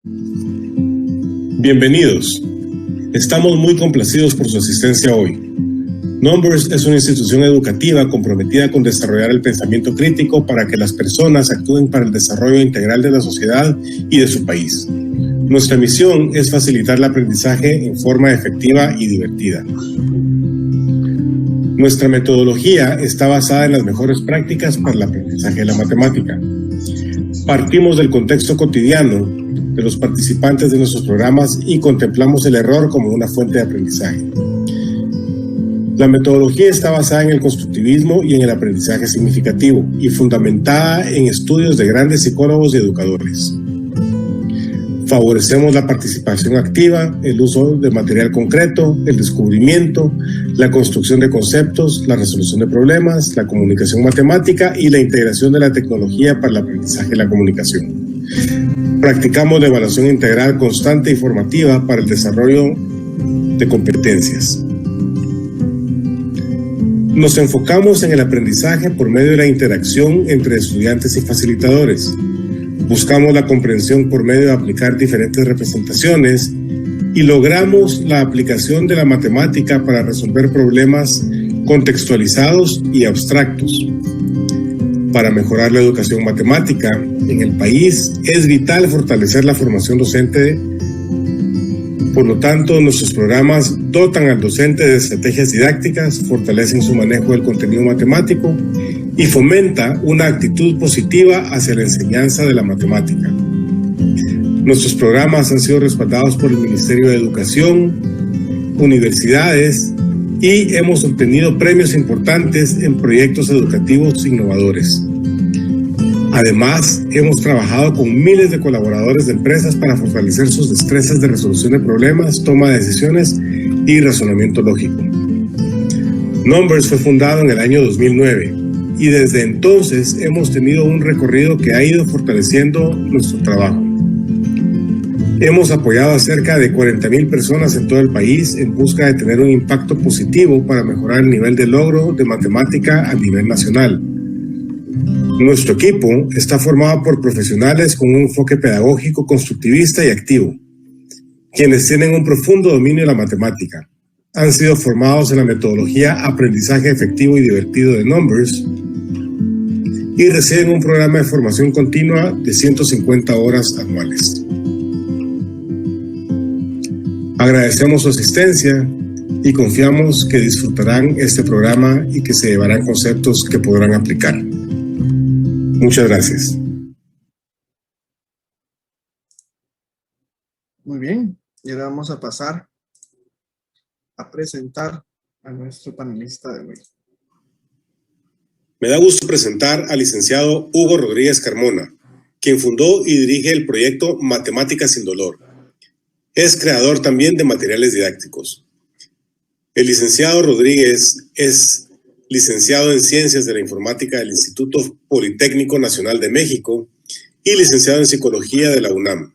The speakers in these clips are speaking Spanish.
Bienvenidos. Estamos muy complacidos por su asistencia hoy. Numbers es una institución educativa comprometida con desarrollar el pensamiento crítico para que las personas actúen para el desarrollo integral de la sociedad y de su país. Nuestra misión es facilitar el aprendizaje en forma efectiva y divertida. Nuestra metodología está basada en las mejores prácticas para el aprendizaje de la matemática. Partimos del contexto cotidiano de los participantes de nuestros programas y contemplamos el error como una fuente de aprendizaje. La metodología está basada en el constructivismo y en el aprendizaje significativo y fundamentada en estudios de grandes psicólogos y educadores. Favorecemos la participación activa, el uso de material concreto, el descubrimiento, la construcción de conceptos, la resolución de problemas, la comunicación matemática y la integración de la tecnología para el aprendizaje y la comunicación. Practicamos la evaluación integral constante y formativa para el desarrollo de competencias. Nos enfocamos en el aprendizaje por medio de la interacción entre estudiantes y facilitadores. Buscamos la comprensión por medio de aplicar diferentes representaciones y logramos la aplicación de la matemática para resolver problemas contextualizados y abstractos. Para mejorar la educación matemática en el país es vital fortalecer la formación docente. Por lo tanto, nuestros programas dotan al docente de estrategias didácticas, fortalecen su manejo del contenido matemático y fomenta una actitud positiva hacia la enseñanza de la matemática. Nuestros programas han sido respaldados por el Ministerio de Educación, universidades y hemos obtenido premios importantes en proyectos educativos innovadores. Además, hemos trabajado con miles de colaboradores de empresas para fortalecer sus destrezas de resolución de problemas, toma de decisiones y razonamiento lógico. Numbers fue fundado en el año 2009 y desde entonces hemos tenido un recorrido que ha ido fortaleciendo nuestro trabajo. Hemos apoyado a cerca de 40,000 personas en todo el país en busca de tener un impacto positivo para mejorar el nivel de logro de matemática a nivel nacional. Nuestro equipo está formado por profesionales con un enfoque pedagógico, constructivista y activo, quienes tienen un profundo dominio de la matemática. Han sido formados en la metodología Aprendizaje Efectivo y Divertido de Numbers y reciben un programa de formación continua de 150 horas anuales. Agradecemos su asistencia y confiamos que disfrutarán este programa y que se llevarán conceptos que podrán aplicar. Muchas gracias. Muy bien, y ahora vamos a pasar a presentar a nuestro panelista de hoy. Me da gusto presentar al licenciado Hugo Rodríguez Carmona, quien fundó y dirige el proyecto Matemáticas sin Dolor. Es creador también de materiales didácticos. El licenciado Rodríguez es licenciado en Ciencias de la Informática del Instituto Politécnico Nacional de México y licenciado en Psicología de la UNAM.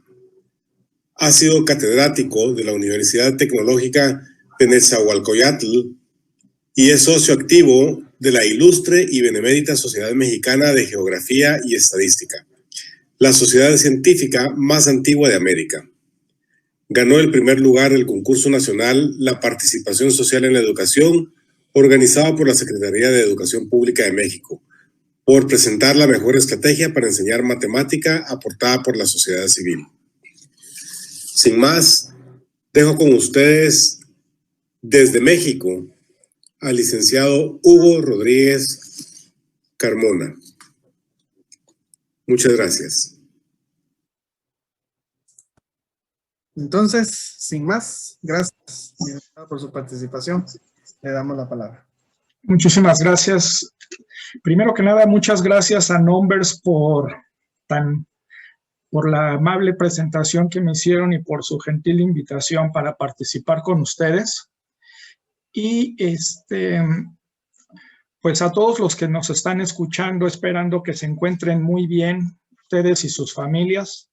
Ha sido catedrático de la Universidad Tecnológica de Nezahualcóyotl y es socio activo de la ilustre y benemérita Sociedad Mexicana de Geografía y Estadística, la sociedad científica más antigua de América. Ganó el primer lugar del concurso nacional La Participación Social en la Educación, organizado por la Secretaría de Educación Pública de México, por presentar la mejor estrategia para enseñar matemática aportada por la sociedad civil. Sin más, dejo con ustedes desde México al licenciado Hugo Rodríguez Carmona. Muchas gracias. Entonces, sin más, gracias por su participación. Le damos la palabra. Muchísimas gracias. Primero que nada, muchas gracias a Numbers por la amable presentación que me hicieron y por su gentil invitación para participar con ustedes. Y pues a todos los que nos están escuchando, esperando que se encuentren muy bien ustedes y sus familias,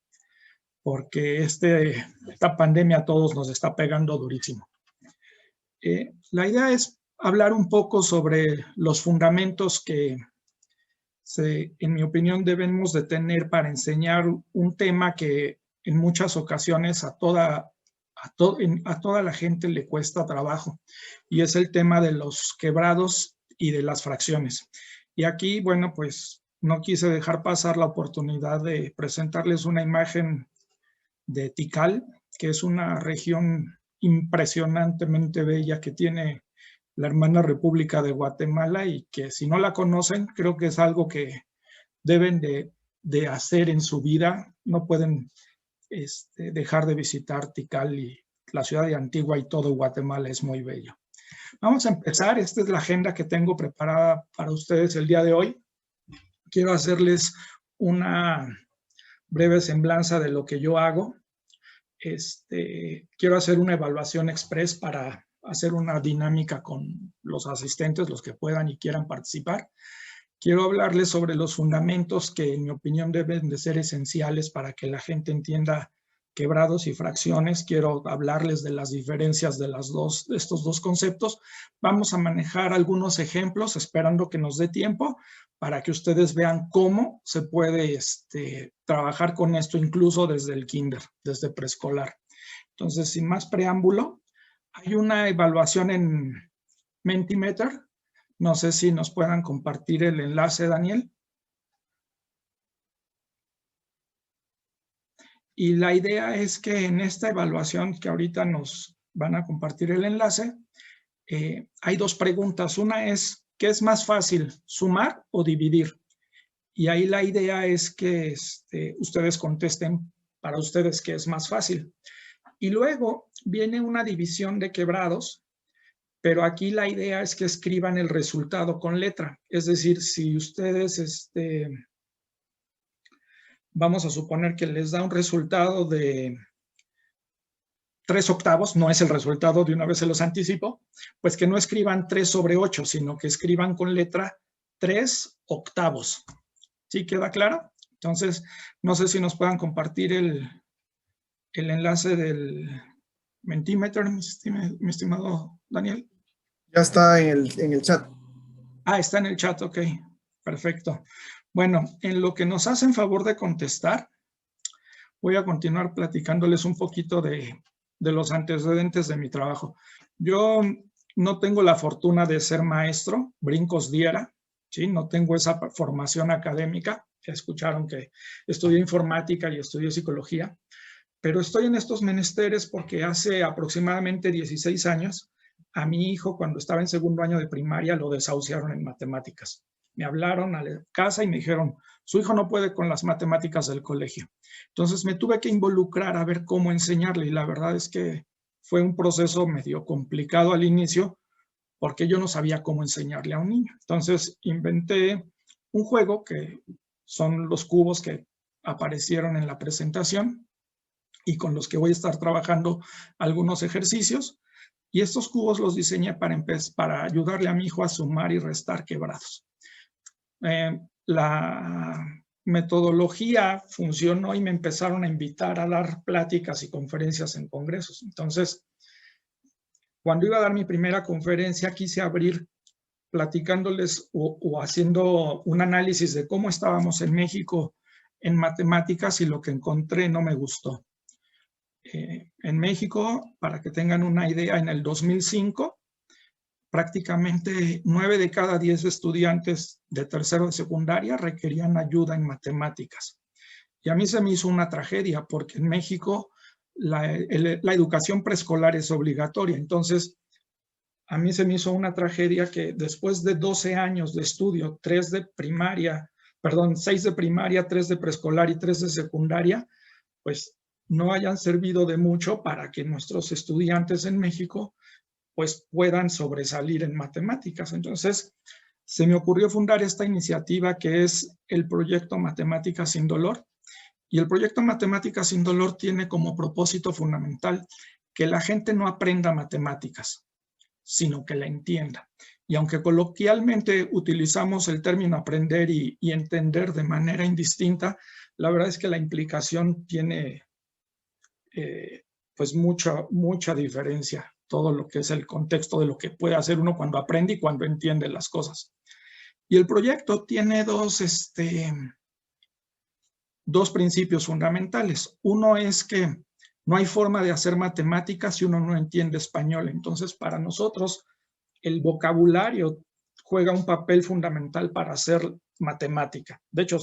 porque esta pandemia a todos nos está pegando durísimo. La idea es hablar un poco sobre los fundamentos que, en mi opinión, debemos de tener para enseñar un tema que en muchas ocasiones a toda la gente le cuesta trabajo, y es el tema de los quebrados y de las fracciones. Y aquí, bueno, pues no quise dejar pasar la oportunidad de presentarles una imagen de Tikal, que es una región impresionantemente bella que tiene la hermana República de Guatemala, y que si no la conocen, creo que es algo que deben de hacer en su vida. No pueden dejar de visitar Tikal, y la ciudad de Antigua y todo Guatemala es muy bello. Vamos a empezar. Esta es la agenda que tengo preparada para ustedes el día de hoy. Quiero hacerles una breve semblanza de lo que yo hago. Quiero hacer una evaluación express para hacer una dinámica con los asistentes, los que puedan y quieran participar. Quiero hablarles sobre los fundamentos que, en mi opinión, deben de ser esenciales para que la gente entienda quebrados y fracciones. Quiero hablarles de las diferencias de estos dos conceptos. Vamos a manejar algunos ejemplos, esperando que nos dé tiempo, para que ustedes vean cómo se puede trabajar con esto, incluso desde el kinder, desde preescolar. Entonces, sin más preámbulo, hay una evaluación en Mentimeter. No sé si nos puedan compartir el enlace, Daniel. Y la idea es que en esta evaluación, que ahorita nos van a compartir el enlace, hay dos preguntas. Una es, ¿qué es más fácil, sumar o dividir? Y ahí la idea es que ustedes contesten para ustedes qué es más fácil. Y luego viene una división de quebrados, pero aquí la idea es que escriban el resultado con letra. Es decir, si ustedes, vamos a suponer que les da un resultado de 3 octavos, no es el resultado, de una vez se los anticipo, pues que no escriban 3/8, sino que escriban con letra 3 octavos. ¿Sí queda claro? Entonces, no sé si nos puedan compartir el enlace del Mentimeter, mi estimado Daniel. Ya está en el chat. Ah, está en el chat, ok. Perfecto. Bueno, en lo que nos hacen favor de contestar, voy a continuar platicándoles un poquito de los antecedentes de mi trabajo. Yo no tengo la fortuna de ser maestro, brincos diera, ¿sí? No tengo esa formación académica. Ya escucharon que estudié informática y estudié psicología, pero estoy en estos menesteres porque hace aproximadamente 16 años a mi hijo, cuando estaba en segundo año de primaria, lo desahuciaron en matemáticas. Me hablaron a la casa y me dijeron, su hijo no puede con las matemáticas del colegio. Entonces me tuve que involucrar a ver cómo enseñarle, y la verdad es que fue un proceso medio complicado al inicio, porque yo no sabía cómo enseñarle a un niño. Entonces inventé un juego que son los cubos que aparecieron en la presentación y con los que voy a estar trabajando algunos ejercicios. Y estos cubos los diseñé para ayudarle a mi hijo a sumar y restar quebrados. La metodología funcionó y me empezaron a invitar a dar pláticas y conferencias en congresos. Entonces, cuando iba a dar mi primera conferencia, quise abrir platicándoles o haciendo un análisis de cómo estábamos en México en matemáticas, y lo que encontré no me gustó. En México, para que tengan una idea, en el 2005, prácticamente 9 de cada 10 estudiantes de tercero de secundaria requerían ayuda en matemáticas. Y a mí se me hizo una tragedia, porque en México la educación preescolar es obligatoria. Entonces, a mí se me hizo una tragedia que después de 12 años de estudio, 6 de primaria, 3 de preescolar y 3 de secundaria, pues no hayan servido de mucho para que nuestros estudiantes en México pues puedan sobresalir en matemáticas. Entonces, se me ocurrió fundar esta iniciativa que es el Proyecto Matemáticas Sin Dolor. Y el Proyecto Matemáticas Sin Dolor tiene como propósito fundamental que la gente no aprenda matemáticas, sino que la entienda. Y aunque coloquialmente utilizamos el término aprender y entender de manera indistinta, la verdad es que la implicación tiene pues mucha diferencia, todo lo que es el contexto de lo que puede hacer uno cuando aprende y cuando entiende las cosas. Y el proyecto tiene dos dos principios fundamentales. Uno es que no hay forma de hacer matemáticas si uno no entiende español. Entonces, para nosotros, el vocabulario juega un papel fundamental para hacer matemática. De hecho,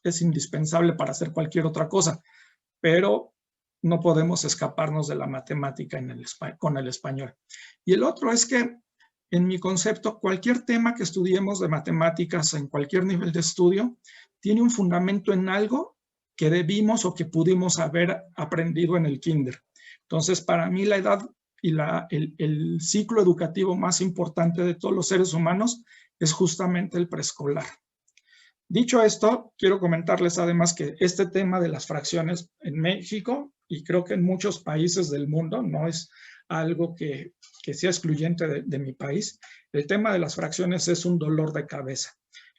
es indispensable para hacer cualquier otra cosa, pero no podemos escaparnos de la matemática con el español. Y el otro es que, en mi concepto, cualquier tema que estudiemos de matemáticas en cualquier nivel de estudio tiene un fundamento en algo que debimos o que pudimos haber aprendido en el kinder. Entonces, para mí la edad y el ciclo educativo más importante de todos los seres humanos es justamente el preescolar. Dicho esto, quiero comentarles además que este tema de las fracciones en México, y creo que en muchos países del mundo, no es algo que sea excluyente de mi país, el tema de las fracciones es un dolor de cabeza.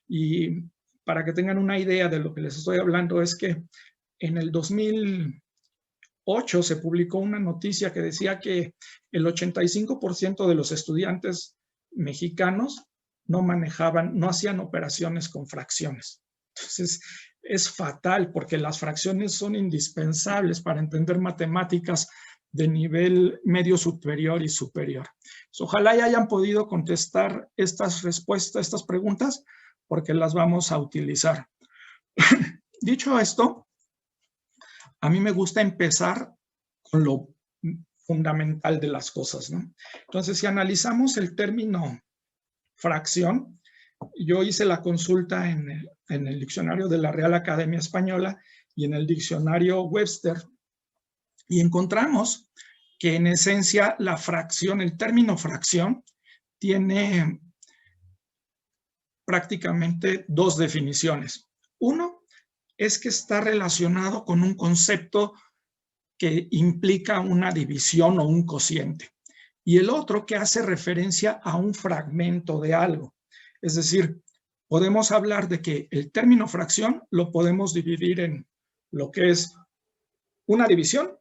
Y para que tengan una idea de lo que les estoy hablando, es que en el 2008 se publicó una noticia que decía que el 85% de los estudiantes mexicanos no hacían operaciones con fracciones. Entonces, es fatal porque las fracciones son indispensables para entender matemáticas de nivel medio superior y superior. Ojalá ya hayan podido contestar estas preguntas, porque las vamos a utilizar. Dicho esto, a mí me gusta empezar con lo fundamental de las cosas, ¿no? Entonces, si analizamos el término fracción, yo hice la consulta en el diccionario de la Real Academia Española y en el diccionario Webster, y encontramos que en esencia la fracción, el término fracción, tiene prácticamente dos definiciones. Uno es que está relacionado con un concepto que implica una división o un cociente. Y el otro que hace referencia a un fragmento de algo. Es decir, podemos hablar de que el término fracción lo podemos dividir en lo que es una división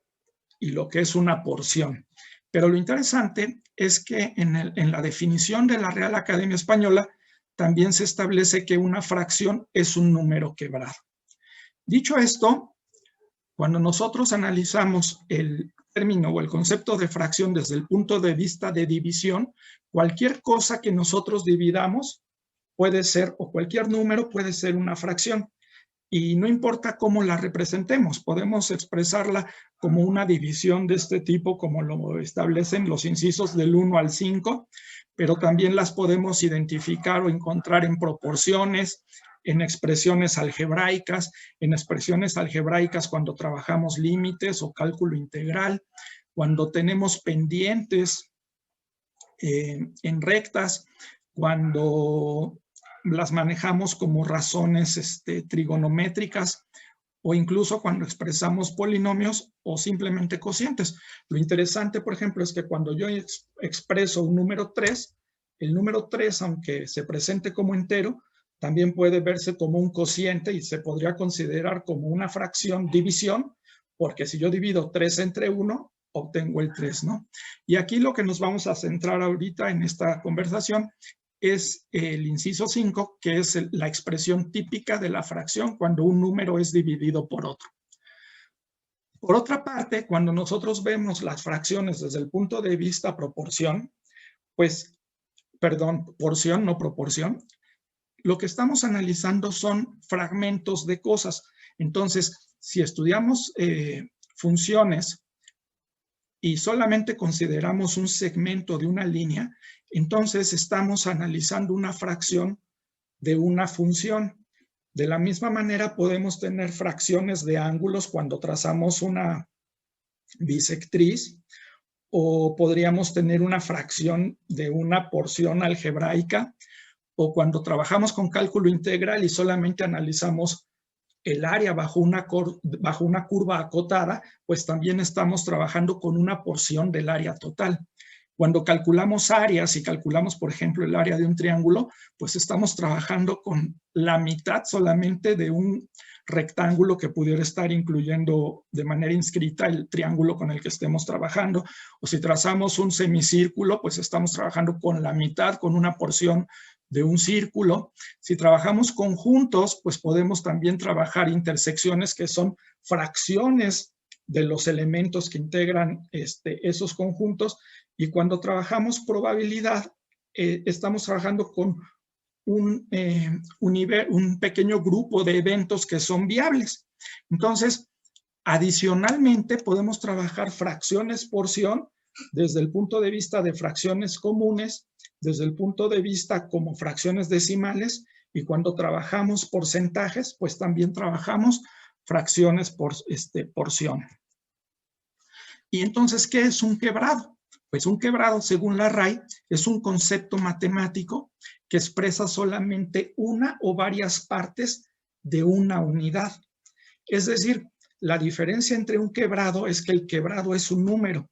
y lo que es una porción. Pero lo interesante es que en la definición de la Real Academia Española también se establece que una fracción es un número quebrado. Dicho esto, cuando nosotros analizamos el término o el concepto de fracción desde el punto de vista de división, cualquier cosa que nosotros dividamos puede ser, o cualquier número puede ser una fracción. Y no importa cómo la representemos, podemos expresarla como una división de este tipo, como lo establecen los incisos del 1 al 5, pero también las podemos identificar o encontrar en proporciones, en expresiones algebraicas, cuando trabajamos límites o cálculo integral, cuando tenemos pendientes en rectas, cuando las manejamos como razones trigonométricas, o incluso cuando expresamos polinomios o simplemente cocientes. Lo interesante, por ejemplo, es que cuando yo expreso un número 3, el número 3, aunque se presente como entero, también puede verse como un cociente y se podría considerar como una fracción división, porque si yo divido 3 entre 1, obtengo el 3, ¿no? Y aquí lo que nos vamos a centrar ahorita en esta conversación es el inciso 5, que es la expresión típica de la fracción cuando un número es dividido por otro. Por otra parte, cuando nosotros vemos las fracciones desde el punto de vista proporción, porción, no proporción, lo que estamos analizando son fragmentos de cosas. Entonces, si estudiamos funciones y solamente consideramos un segmento de una línea, entonces estamos analizando una fracción de una función. De la misma manera podemos tener fracciones de ángulos cuando trazamos una bisectriz, o podríamos tener una fracción de una porción algebraica, o cuando trabajamos con cálculo integral y solamente analizamos el área bajo una curva acotada, pues también estamos trabajando con una porción del área total. Cuando calculamos áreas y calculamos, por ejemplo, el área de un triángulo, pues estamos trabajando con la mitad solamente de un rectángulo que pudiera estar incluyendo de manera inscrita el triángulo con el que estemos trabajando. O si trazamos un semicírculo, pues estamos trabajando con la mitad, con una porción de un círculo. Si trabajamos conjuntos, pues podemos también trabajar intersecciones, que son fracciones de los elementos que integran esos conjuntos. Y cuando trabajamos probabilidad, estamos trabajando con un pequeño grupo de eventos que son viables. Entonces, adicionalmente, podemos trabajar fracciones porción desde el punto de vista de fracciones comunes, desde el punto de vista como fracciones decimales, y cuando trabajamos porcentajes, pues también trabajamos fracciones por porción. Y entonces, ¿qué es un quebrado? Pues un quebrado, según la RAI, es un concepto matemático que expresa solamente una o varias partes de una unidad. Es decir, la diferencia entre un quebrado es que el quebrado es un número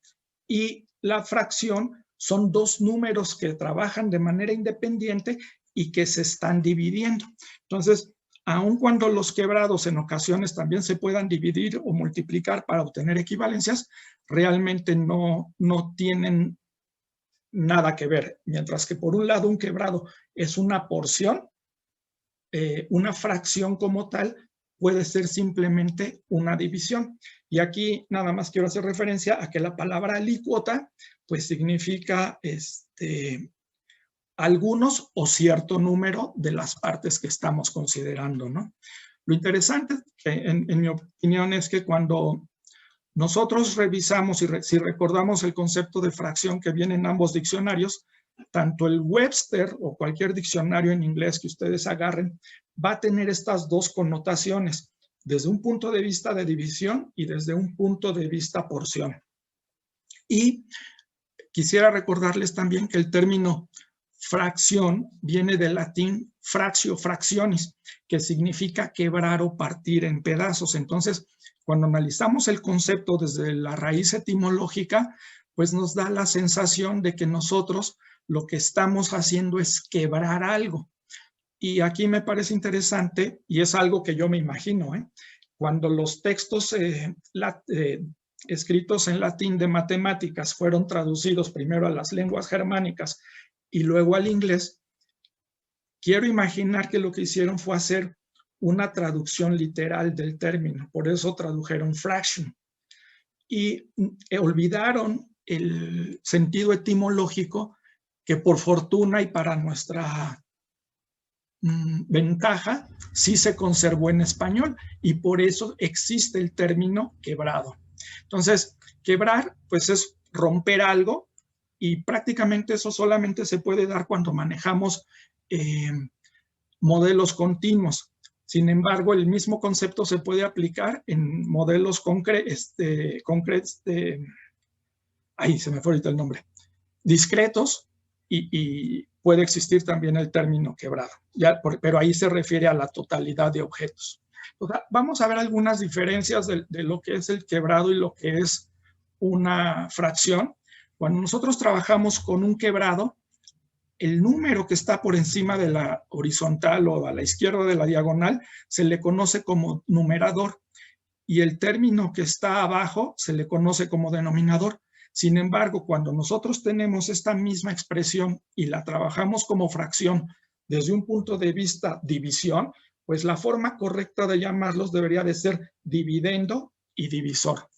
y la fracción son dos números que trabajan de manera independiente y que se están dividiendo. Entonces, aun cuando los quebrados en ocasiones también se puedan dividir o multiplicar para obtener equivalencias, realmente no tienen nada que ver. Mientras que por un lado un quebrado es una porción, una fracción como tal puede ser simplemente una división. Y aquí nada más quiero hacer referencia a que la palabra alícuota pues significa algunos o cierto número de las partes que estamos considerando, ¿no? Lo interesante, en mi opinión, es que cuando nosotros revisamos y si recordamos el concepto de fracción que viene en ambos diccionarios, tanto el Webster o cualquier diccionario en inglés que ustedes agarren, va a tener estas dos connotaciones, desde un punto de vista de división y desde un punto de vista porción. Y quisiera recordarles también que el término fracción viene del latín fractio fractionis, que significa quebrar o partir en pedazos. Entonces, cuando analizamos el concepto desde la raíz etimológica, pues nos da la sensación de que nosotros lo que estamos haciendo es quebrar algo. Y aquí me parece interesante, y es algo que yo me imagino, cuando los textos escritos en latín de matemáticas fueron traducidos primero a las lenguas germánicas y luego al inglés, quiero imaginar que lo que hicieron fue hacer una traducción literal del término, por eso tradujeron fraction. Y olvidaron el sentido etimológico que por fortuna y para nuestra ventaja sí se conservó en español y por eso existe el término quebrado. Entonces, quebrar pues es romper algo y prácticamente eso solamente se puede dar cuando manejamos modelos continuos. Sin embargo, el mismo concepto se puede aplicar en modelos concretos, ahí se me fue ahorita el nombre, discretos, y puede existir también el término quebrado, pero ahí se refiere a la totalidad de objetos. O sea, vamos a ver algunas diferencias de lo que es el quebrado y lo que es una fracción. Cuando nosotros trabajamos con un quebrado, el número que está por encima de la horizontal o a la izquierda de la diagonal se le conoce como numerador y el término que está abajo se le conoce como denominador. Sin embargo, cuando nosotros tenemos esta misma expresión y la trabajamos como fracción desde un punto de vista división, pues la forma correcta de llamarlos debería de ser dividendo y divisor.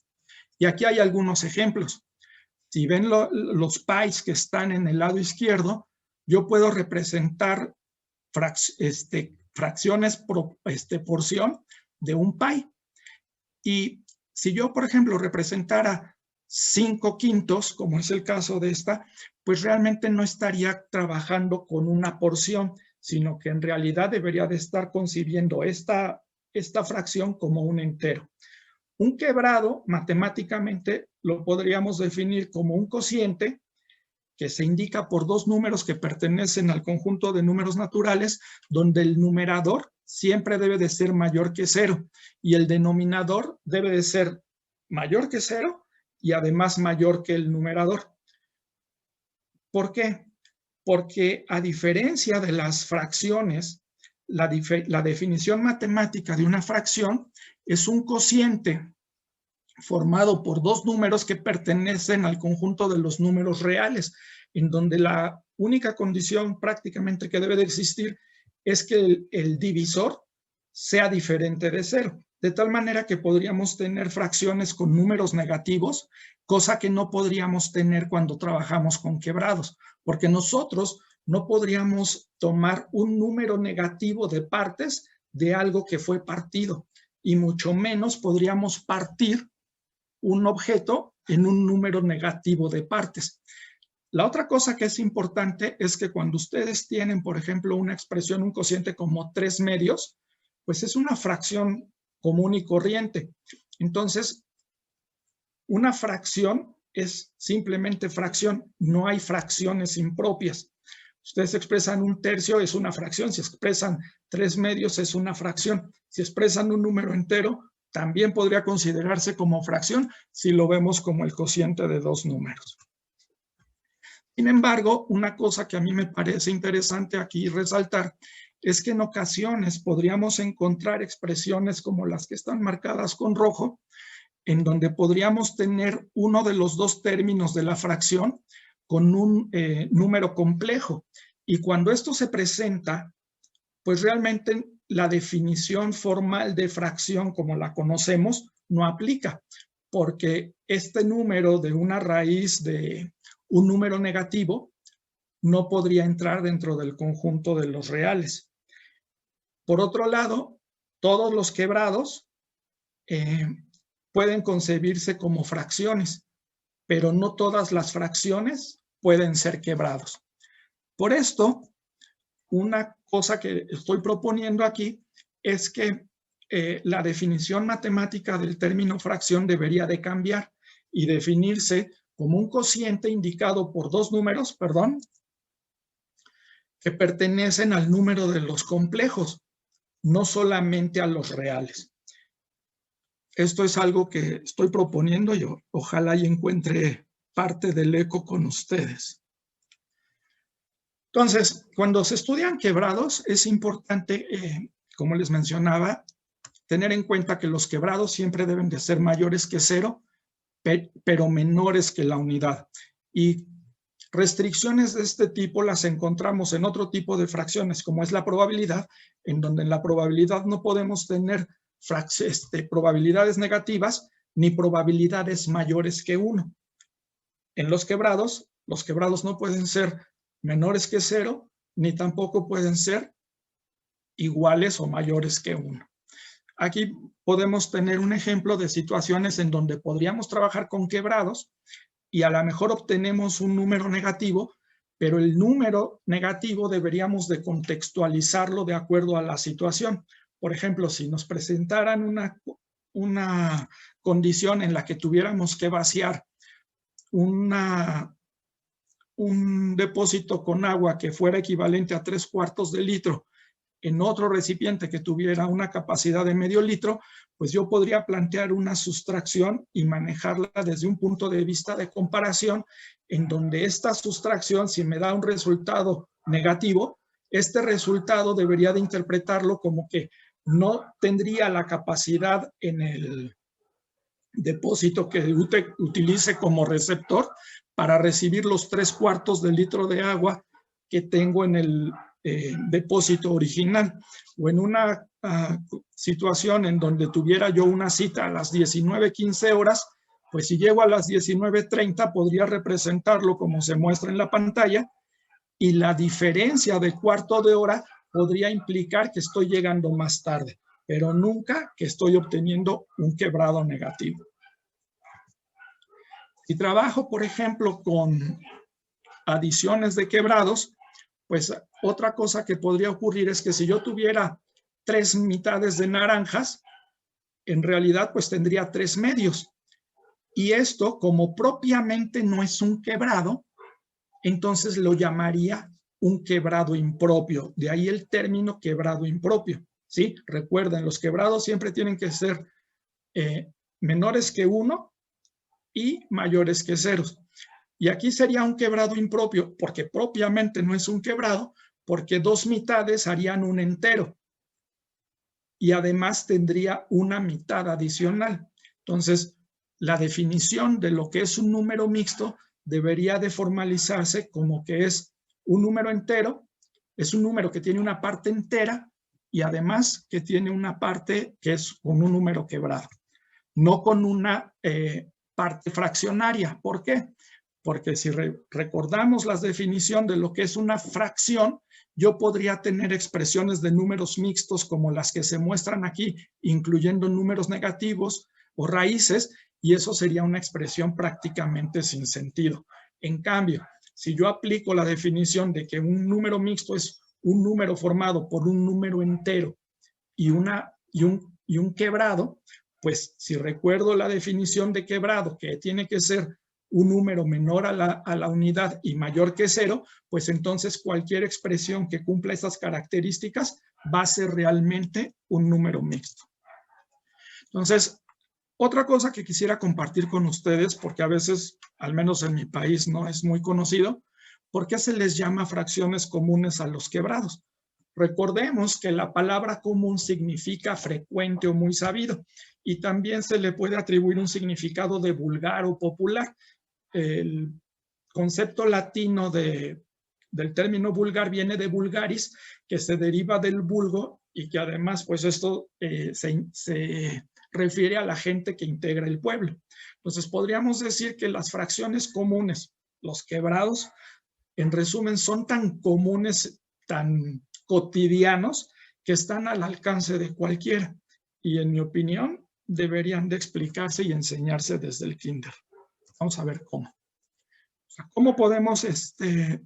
Y aquí hay algunos ejemplos. Si ven los pies que están en el lado izquierdo, yo puedo representar fracciones por porción de un pie. Y si yo, por ejemplo, representara 5/5, como es el caso de esta, pues realmente no estaría trabajando con una porción, sino que en realidad debería de estar concibiendo esta fracción como un entero. Un quebrado, matemáticamente, lo podríamos definir como un cociente que se indica por dos números que pertenecen al conjunto de números naturales, donde el numerador siempre debe de ser mayor que 0 y el denominador debe de ser mayor que 0 y además mayor que el numerador. ¿Por qué? Porque a diferencia de las fracciones, la definición matemática de una fracción es un cociente formado por dos números que pertenecen al conjunto de los números reales. en donde la única condición prácticamente que debe de existir es que el divisor sea diferente de 0, de tal manera que podríamos tener fracciones con números negativos, cosa que no podríamos tener cuando trabajamos con quebrados, porque nosotros no podríamos tomar un número negativo de partes de algo que fue partido, y mucho menos podríamos partir un objeto en un número negativo de partes. La otra cosa que es importante es que cuando ustedes tienen, por ejemplo, una expresión, un cociente como 3/2, pues es una fracción común y corriente. Entonces, una fracción es simplemente fracción, no hay fracciones impropias. Ustedes expresan 1/3, es una fracción. Si expresan 3/2, es una fracción. Si expresan un número entero, también podría considerarse como fracción si lo vemos como el cociente de 2 números. Sin embargo, una cosa que a mí me parece interesante aquí resaltar es que en ocasiones podríamos encontrar expresiones como las que están marcadas con rojo, en donde podríamos tener uno de los 2 términos de la fracción con un número complejo. Y cuando esto se presenta, pues realmente la definición formal de fracción como la conocemos no aplica, porque este número de una raíz de un número negativo no podría entrar dentro del conjunto de los reales. Por otro lado, todos los quebrados pueden concebirse como fracciones, pero no todas las fracciones pueden ser quebrados. Por esto, una cosa que estoy proponiendo aquí es que la definición matemática del término fracción debería de cambiar y definirse como un cociente indicado por 2 números, que pertenecen al número de los complejos, no solamente a los reales. Esto es algo que estoy proponiendo yo. Ojalá y encuentre parte del eco con ustedes. Entonces, cuando se estudian quebrados, es importante, como les mencionaba, tener en cuenta que los quebrados siempre deben de ser mayores que 0, pero menores que la unidad. Y restricciones de este tipo las encontramos en otro tipo de fracciones, como es la probabilidad, en donde en la probabilidad no podemos tener probabilidades negativas ni probabilidades mayores que 1. En los quebrados no pueden ser menores que 0, ni tampoco pueden ser iguales o mayores que 1. Aquí podemos tener un ejemplo de situaciones en donde podríamos trabajar con quebrados y a lo mejor obtenemos un número negativo, pero el número negativo deberíamos de contextualizarlo de acuerdo a la situación. Por ejemplo, si nos presentaran una condición en la que tuviéramos que vaciar un depósito con agua que fuera equivalente a 3/4 de litro en otro recipiente que tuviera una capacidad de medio litro, pues yo podría plantear una sustracción y manejarla desde un punto de vista de comparación, en donde esta sustracción, si me da un resultado negativo, este resultado debería de interpretarlo como que no tendría la capacidad en el depósito que utilice como receptor para recibir los 3/4 de litro de agua que tengo en el depósito original, o en una situación en donde tuviera yo una cita a las 19:15 horas, pues si llego a las 19:30 podría representarlo como se muestra en la pantalla, y la diferencia de cuarto de hora podría implicar que estoy llegando más tarde, pero nunca que estoy obteniendo un quebrado negativo. Si trabajo, por ejemplo, con adiciones de quebrados, pues otra cosa que podría ocurrir es que si yo tuviera 3 mitades de naranjas, en realidad pues tendría 3 medios. Y esto, como propiamente no es un quebrado, entonces lo llamaría un quebrado impropio. De ahí el término quebrado impropio, ¿sí? Recuerden, los quebrados siempre tienen que ser menores que 1 y mayores que 0. Y aquí sería un quebrado impropio, porque propiamente no es un quebrado, porque 2 mitades harían un entero. Y además tendría una mitad adicional. Entonces, la definición de lo que es un número mixto debería de formalizarse como que es un número entero, es un número que tiene una parte entera y además que tiene una parte que es con un número quebrado, no con una parte fraccionaria. ¿Por qué? Porque si recordamos la definición de lo que es una fracción, yo podría tener expresiones de números mixtos como las que se muestran aquí, incluyendo números negativos o raíces, y eso sería una expresión prácticamente sin sentido. En cambio, si yo aplico la definición de que un número mixto es un número formado por un número entero y un quebrado, pues si recuerdo la definición de quebrado, que tiene que ser un número menor a la unidad y mayor que 0, pues entonces cualquier expresión que cumpla esas características va a ser realmente un número mixto. Entonces, otra cosa que quisiera compartir con ustedes, porque a veces, al menos en mi país, no es muy conocido, ¿por qué se les llama fracciones comunes a los quebrados? Recordemos que la palabra común significa frecuente o muy sabido, y también se le puede atribuir un significado de vulgar o popular. El concepto latino del término vulgar viene de vulgaris, que se deriva del vulgo y que además pues esto se refiere a la gente que integra el pueblo. Entonces podríamos decir que las fracciones comunes, los quebrados, en resumen son tan comunes, tan cotidianos, que están al alcance de cualquiera y en mi opinión deberían de explicarse y enseñarse desde el kinder. Vamos a ver cómo. ¿Cómo podemos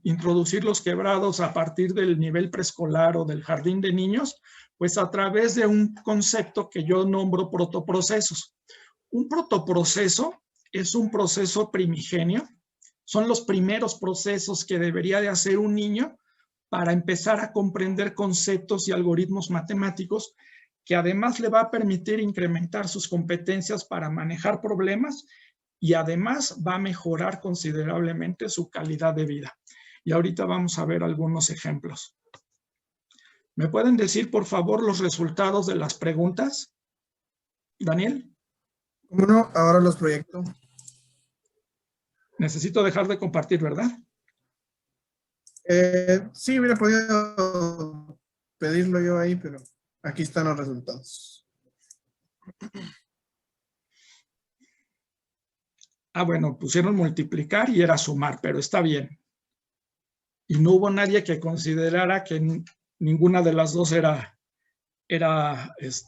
introducir los quebrados a partir del nivel preescolar o del jardín de niños? Pues a través de un concepto que yo nombro protoprocesos. Un protoproceso es un proceso primigenio. Son los primeros procesos que debería de hacer un niño para empezar a comprender conceptos y algoritmos matemáticos, que además le va a permitir incrementar sus competencias para manejar problemas y además va a mejorar considerablemente su calidad de vida. Y ahorita vamos a ver algunos ejemplos. ¿Me pueden decir, por favor, los resultados de las preguntas? Daniel. ¿Cómo no? Ahora los proyecto. Necesito dejar de compartir, ¿verdad? Sí, hubiera podido pedirlo yo ahí, pero aquí están los resultados. Ah, bueno, pusieron multiplicar y era sumar, pero está bien. Y no hubo nadie que considerara que ninguna de las dos era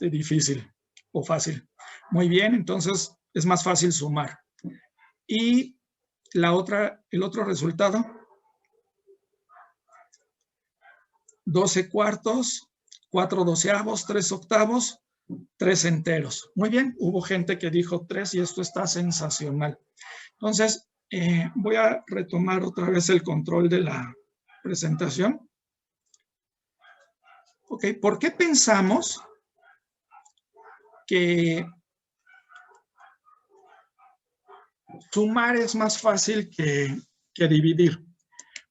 difícil o fácil. Muy bien, entonces es más fácil sumar. Y el otro resultado, 12 cuartos, 4 doceavos, 3 octavos, 3 enteros. Muy bien, hubo gente que dijo 3 y esto está sensacional. Entonces, voy a retomar otra vez el control de la presentación. Ok, ¿por qué pensamos que sumar es más fácil que dividir?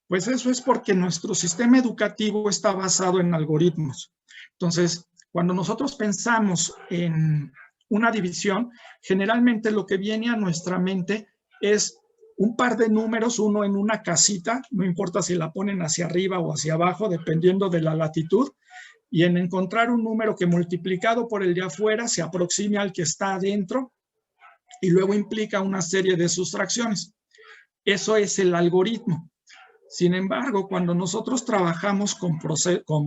Pues eso es porque nuestro sistema educativo está basado en algoritmos. Entonces, cuando nosotros pensamos en una división, generalmente lo que viene a nuestra mente es un par de números, uno en una casita, no importa si la ponen hacia arriba o hacia abajo, dependiendo de la latitud, y en encontrar un número que multiplicado por el de afuera se aproxime al que está adentro y luego implica una serie de sustracciones. Eso es el algoritmo. Sin embargo, cuando nosotros trabajamos con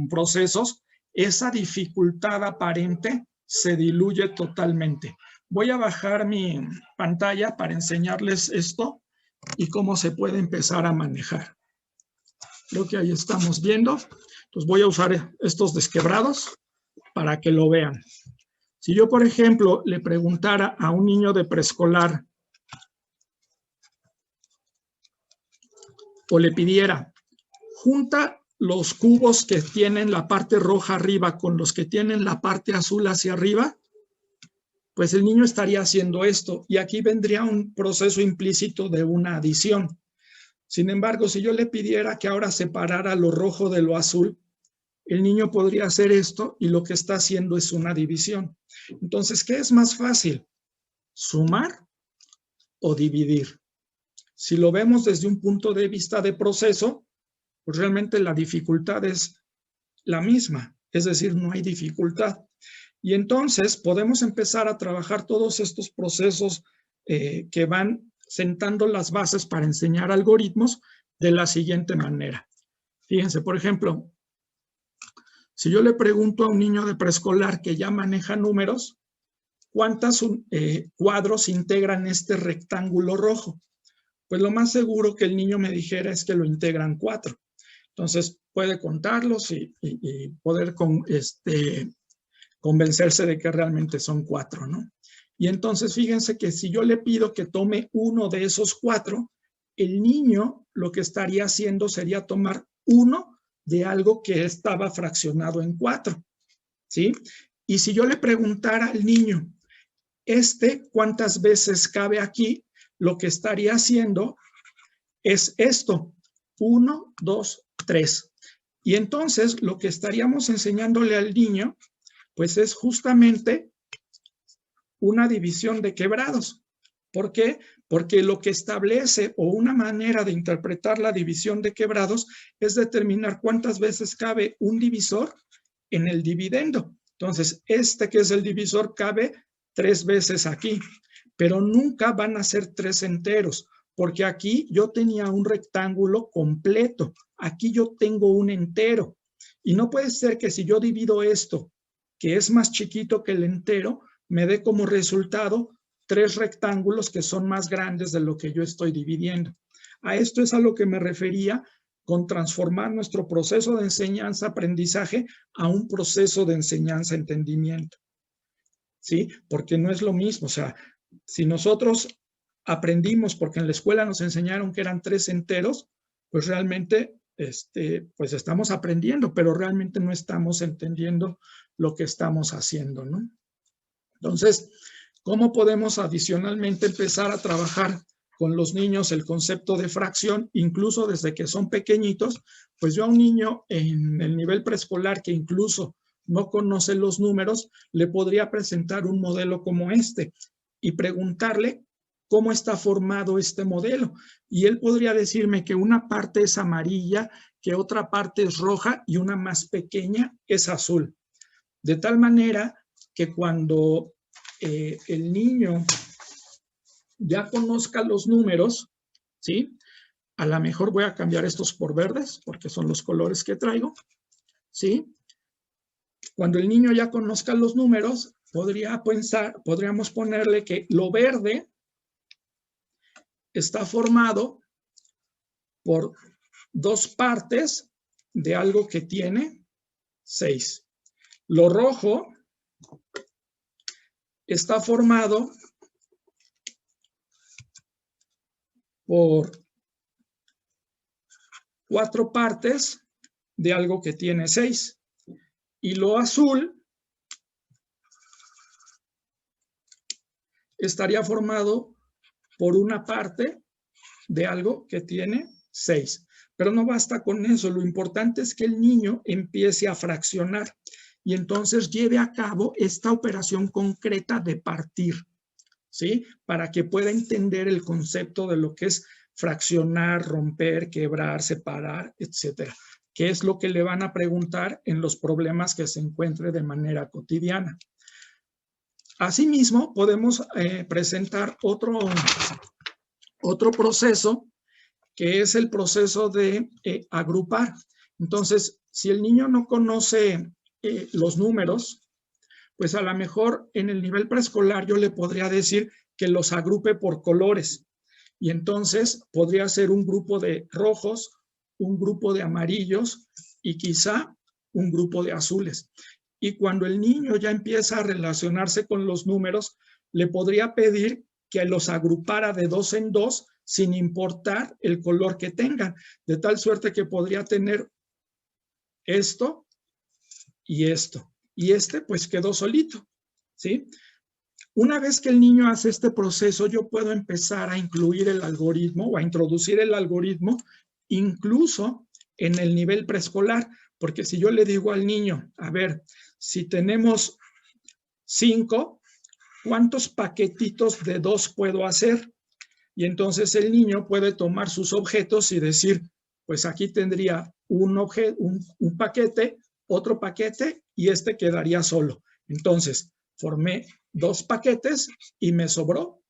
procesos, esa dificultad aparente se diluye totalmente. Voy a bajar mi pantalla para enseñarles esto y cómo se puede empezar a manejar. Creo que ahí estamos viendo. Entonces voy a usar estos desquebrados para que lo vean. Si yo, por ejemplo, le preguntara a un niño de preescolar o le pidiera, junta los cubos que tienen la parte roja arriba con los que tienen la parte azul hacia arriba, pues el niño estaría haciendo esto y aquí vendría un proceso implícito de una adición. Sin embargo, si yo le pidiera que ahora separara lo rojo de lo azul, el niño podría hacer esto y lo que está haciendo es una división. Entonces, ¿qué es más fácil? ¿Sumar o dividir? Si lo vemos desde un punto de vista de proceso, pues realmente la dificultad es la misma, es decir, no hay dificultad. Y entonces podemos empezar a trabajar todos estos procesos que van sentando las bases para enseñar algoritmos de la siguiente manera. Fíjense, por ejemplo, si yo le pregunto a un niño de preescolar que ya maneja números, ¿cuántos cuadros integran este rectángulo rojo? Pues lo más seguro que el niño me dijera es que lo integran 4. Entonces puede contarlos y poder convencerse de que realmente son 4, ¿no? Y entonces fíjense que si yo le pido que tome uno de esos 4, el niño lo que estaría haciendo sería tomar uno de algo que estaba fraccionado en 4, ¿sí? Y si yo le preguntara al niño, ¿cuántas veces cabe aquí? Lo que estaría haciendo es esto, 1, 2, 3. Y entonces lo que estaríamos enseñándole al niño, pues es justamente una división de quebrados. ¿Por qué? Porque lo que establece o una manera de interpretar la división de quebrados es determinar cuántas veces cabe un divisor en el dividendo. Entonces, que es el divisor cabe 3 veces aquí, pero nunca van a ser 3 enteros, porque aquí yo tenía un rectángulo completo, aquí yo tengo un entero, y no puede ser que si yo divido esto, que es más chiquito que el entero, me dé como resultado 3 rectángulos que son más grandes de lo que yo estoy dividiendo. A esto es a lo que me refería con transformar nuestro proceso de enseñanza-aprendizaje a un proceso de enseñanza-entendimiento. ¿Sí? Porque no es lo mismo, o sea, si nosotros aprendimos porque en la escuela nos enseñaron que eran 3 enteros, pues realmente pues estamos aprendiendo, pero realmente no estamos entendiendo lo que estamos haciendo, ¿no? Entonces, ¿cómo podemos adicionalmente empezar a trabajar con los niños el concepto de fracción, incluso desde que son pequeñitos? Pues yo a un niño en el nivel preescolar que incluso no conoce los números, le podría presentar un modelo como este y preguntarle cómo está formado este modelo. Y él podría decirme que una parte es amarilla, que otra parte es roja y una más pequeña es azul. De tal manera que cuando el niño ya conozca los números, ¿sí? A lo mejor voy a cambiar estos por verdes, porque son los colores que traigo, ¿sí? Cuando el niño ya conozca los números, podríamos ponerle que lo verde está formado por 2 partes de algo que tiene 6. Lo rojo está formado por 4 partes de algo que tiene 6. Y lo azul estaría formado por una parte de algo que tiene 6. Pero no basta con eso, lo importante es que el niño empiece a fraccionar y entonces lleve a cabo esta operación concreta de partir, ¿sí? Para que pueda entender el concepto de lo que es fraccionar, romper, quebrar, separar, etcétera, que es lo que le van a preguntar en los problemas que se encuentre de manera cotidiana. Asimismo, podemos presentar otro proceso, que es el proceso de agrupar. Entonces, si el niño no conoce los números, pues a lo mejor en el nivel preescolar yo le podría decir que los agrupe por colores. Y entonces podría ser un grupo de rojos, un grupo de amarillos y quizá un grupo de azules. Y cuando el niño ya empieza a relacionarse con los números, le podría pedir que los agrupara de 2 en 2 sin importar el color que tengan, de tal suerte que podría tener esto y esto. Y pues quedó solito, ¿sí? Una vez que el niño hace este proceso, yo puedo empezar a incluir el algoritmo o a introducir el algoritmo incluso en el nivel preescolar, porque si yo le digo al niño, a ver, si tenemos 5, ¿cuántos paquetitos de 2 puedo hacer? Y entonces el niño puede tomar sus objetos y decir, pues aquí tendría un paquete, otro paquete y este quedaría solo. Entonces, formé 2 paquetes y me sobró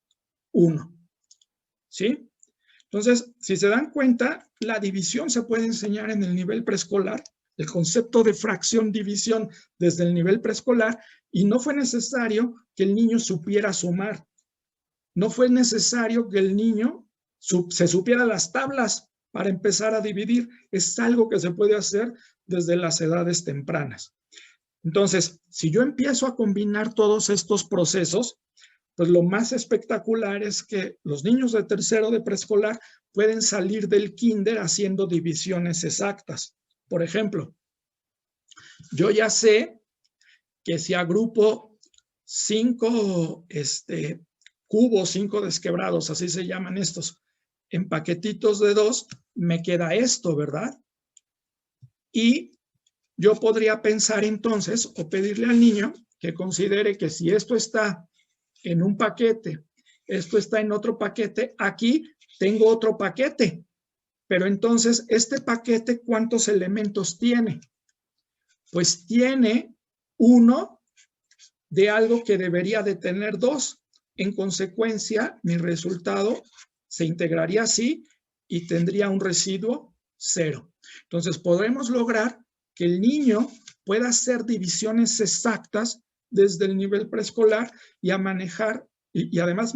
1. ¿Sí? Entonces, si se dan cuenta, la división se puede enseñar en el nivel preescolar, el concepto de fracción-división desde el nivel preescolar, y no fue necesario que el niño supiera sumar. No fue necesario que el niño se supiera las tablas para empezar a dividir. Es algo que se puede hacer desde las edades tempranas. Entonces, si yo empiezo a combinar todos estos procesos, pues lo más espectacular es que los niños de tercero de preescolar pueden salir del kinder haciendo divisiones exactas. Por ejemplo, yo ya sé que si agrupo 5 cubos, 5 desquebrados, así se llaman estos, en paquetitos de 2, me queda esto, ¿verdad? Y yo podría pensar entonces o pedirle al niño que considere que si esto está en un paquete, esto está en otro paquete, aquí tengo otro paquete, pero entonces este paquete, ¿cuántos elementos tiene? Pues tiene 1 de algo que debería de tener 2. En consecuencia, mi resultado se integraría así y tendría un residuo 0. Entonces, podremos lograr que el niño pueda hacer divisiones exactas desde el nivel preescolar y a manejar, y además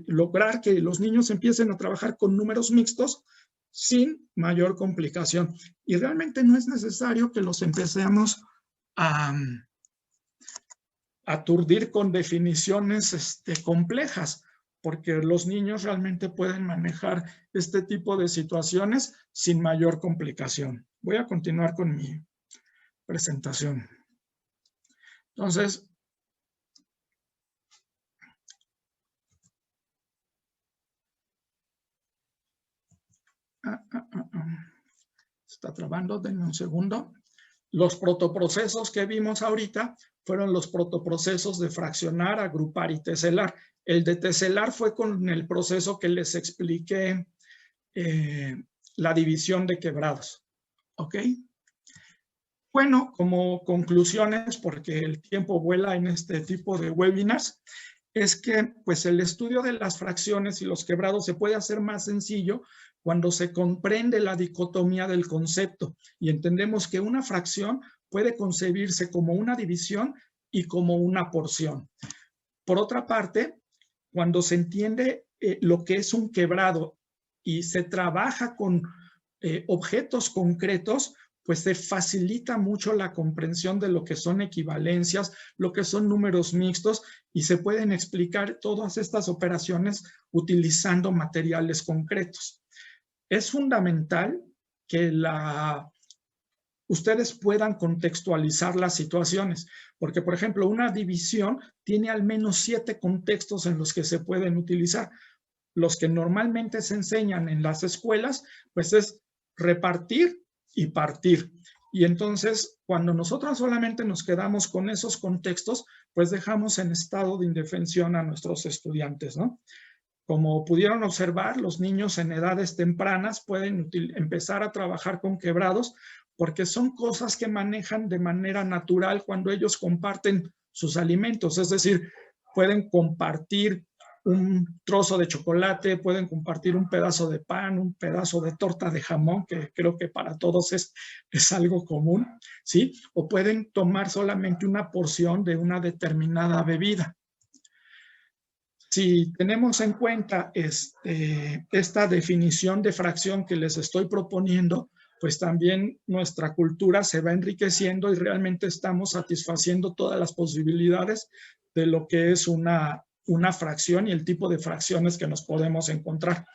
lograr que los niños empiecen a trabajar con números mixtos sin mayor complicación. Y realmente no es necesario que los empecemos a aturdir con definiciones complejas, porque los niños realmente pueden manejar este tipo de situaciones sin mayor complicación. Voy a continuar con mi presentación. Entonces, está trabando, denme un segundo. Los protoprocesos que vimos ahorita fueron los protoprocesos de fraccionar, agrupar y teselar. El de teselar fue con el proceso que les expliqué, la división de quebrados. ¿Ok? Bueno, como conclusiones, porque el tiempo vuela en este tipo de webinars, es que pues el estudio de las fracciones y los quebrados se puede hacer más sencillo cuando se comprende la dicotomía del concepto y entendemos que una fracción puede concebirse como una división y como una porción. Por otra parte, cuando se entiende lo que es un quebrado y se trabaja con objetos concretos, pues se facilita mucho la comprensión de lo que son equivalencias, lo que son números mixtos, y se pueden explicar todas estas operaciones utilizando materiales concretos. Es fundamental que ustedes puedan contextualizar las situaciones, porque, por ejemplo, una división tiene al menos 7 contextos en los que se pueden utilizar. Los que normalmente se enseñan en las escuelas, pues es repartir y partir. Y entonces, cuando nosotros solamente nos quedamos con esos contextos, pues dejamos en estado de indefensión a nuestros estudiantes, ¿no? Como pudieron observar, los niños en edades tempranas pueden empezar a trabajar con quebrados porque son cosas que manejan de manera natural cuando ellos comparten sus alimentos. Es decir, pueden compartir un trozo de chocolate, pueden compartir un pedazo de pan, un pedazo de torta de jamón, que creo que para todos es algo común, ¿sí? O pueden tomar solamente una porción de una determinada bebida. Si tenemos en cuenta esta definición de fracción que les estoy proponiendo, pues también nuestra cultura se va enriqueciendo y realmente estamos satisfaciendo todas las posibilidades de lo que es una fracción y el tipo de fracciones que nos podemos encontrar.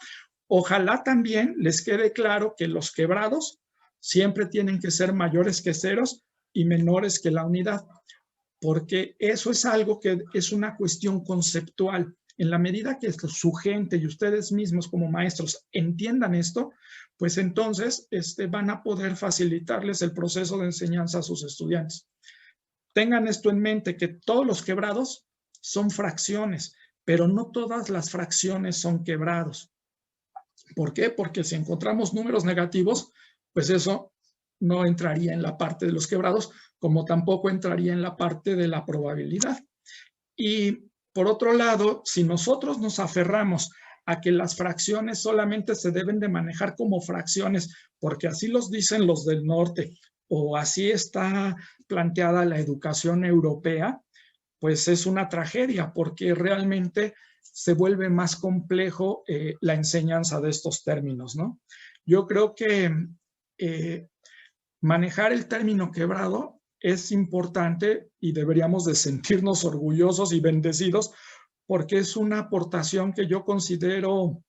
Ojalá también les quede claro que los quebrados siempre tienen que ser mayores que ceros y menores que la unidad, porque eso es algo que es una cuestión conceptual. En la medida que su gente y ustedes mismos como maestros entiendan esto, pues entonces van a poder facilitarles el proceso de enseñanza a sus estudiantes. Tengan esto en mente, que todos los quebrados son fracciones, pero no todas las fracciones son quebrados. ¿Por qué? Porque si encontramos números negativos, pues eso no entraría en la parte de los quebrados, como tampoco entraría en la parte de la probabilidad. Y por otro lado, si nosotros nos aferramos a que las fracciones solamente se deben de manejar como fracciones, porque así los dicen los del norte, o así está planteada la educación europea, pues es una tragedia, porque realmente se vuelve más complejo la enseñanza de estos términos, ¿no? Yo creo que manejar el término quebrado es importante y deberíamos de sentirnos orgullosos y bendecidos, porque es una aportación que yo considero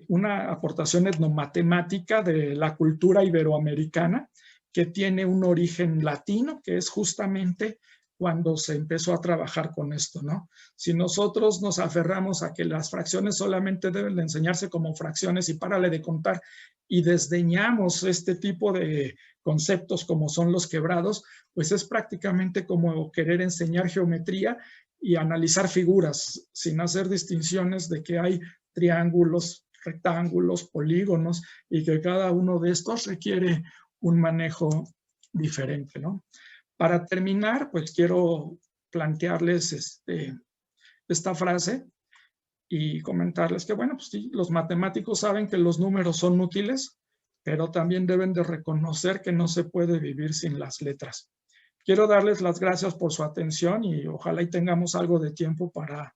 una aportación etnomatemática de la cultura iberoamericana, que tiene un origen latino, que es justamente cuando se empezó a trabajar con esto, ¿no? Si nosotros nos aferramos a que las fracciones solamente deben de enseñarse como fracciones y párale de contar, y desdeñamos este tipo de conceptos como son los quebrados, pues es prácticamente como querer enseñar geometría y analizar figuras sin hacer distinciones de que hay triángulos, rectángulos, polígonos, y que cada uno de estos requiere un manejo diferente, ¿no? Para terminar, pues quiero plantearles esta frase y comentarles que, bueno, pues sí, los matemáticos saben que los números son útiles, pero también deben de reconocer que no se puede vivir sin las letras. Quiero darles las gracias por su atención y ojalá y tengamos algo de tiempo para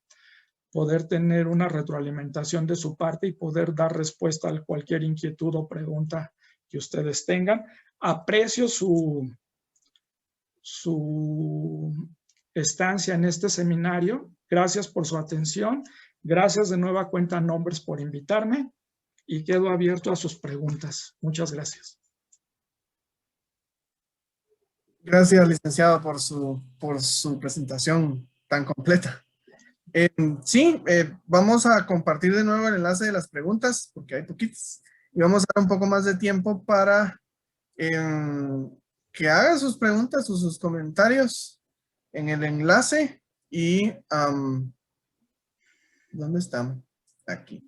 poder tener una retroalimentación de su parte y poder dar respuesta a cualquier inquietud o pregunta que ustedes tengan. Aprecio su estancia en este seminario. Gracias por su atención. Gracias de nueva cuenta, Nombres, por invitarme y quedo abierto a sus preguntas. Muchas gracias. Gracias, licenciado, por su presentación tan completa. Sí, vamos a compartir de nuevo el enlace de las preguntas, porque hay poquitas, y vamos a dar un poco más de tiempo para que haga sus preguntas o sus comentarios en el enlace. Y ¿dónde están? Aquí.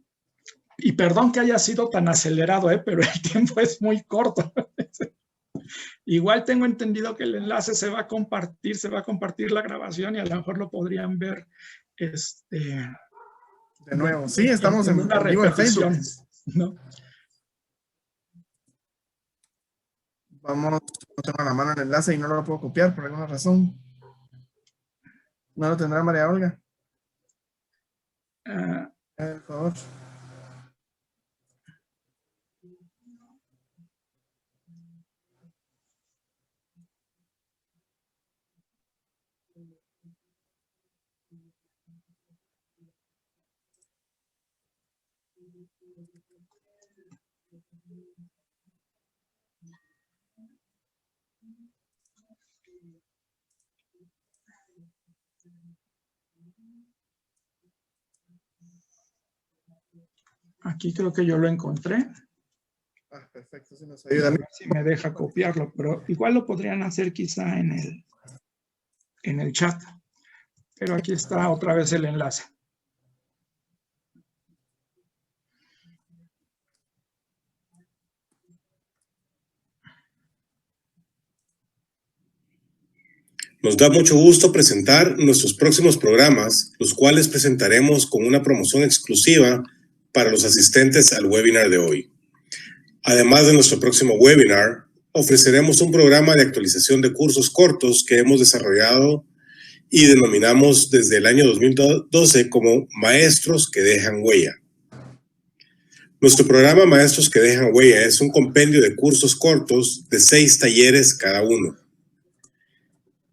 Y perdón que haya sido tan acelerado, pero el tiempo es muy corto. Igual tengo entendido que el enlace se va a compartir la grabación y a lo mejor lo podrían ver de nuevo. Sí, estamos en una vivo en Facebook, ¿no? Vamos, no tengo la mano en el enlace y no lo puedo copiar por alguna razón. ¿No lo tendrá María Olga? Por favor. Aquí creo que yo lo encontré. Perfecto, si nos ayuda. Si me deja copiarlo, pero igual lo podrían hacer quizá en el chat. Pero aquí está otra vez el enlace. Nos da mucho gusto presentar nuestros próximos programas, los cuales presentaremos con una promoción exclusiva para los asistentes al webinar de hoy. Además de nuestro próximo webinar, ofreceremos un programa de actualización de cursos cortos que hemos desarrollado y denominamos desde el año 2012 como Maestros que dejan huella. Nuestro programa Maestros que dejan huella es un compendio de cursos cortos de 6 talleres cada uno.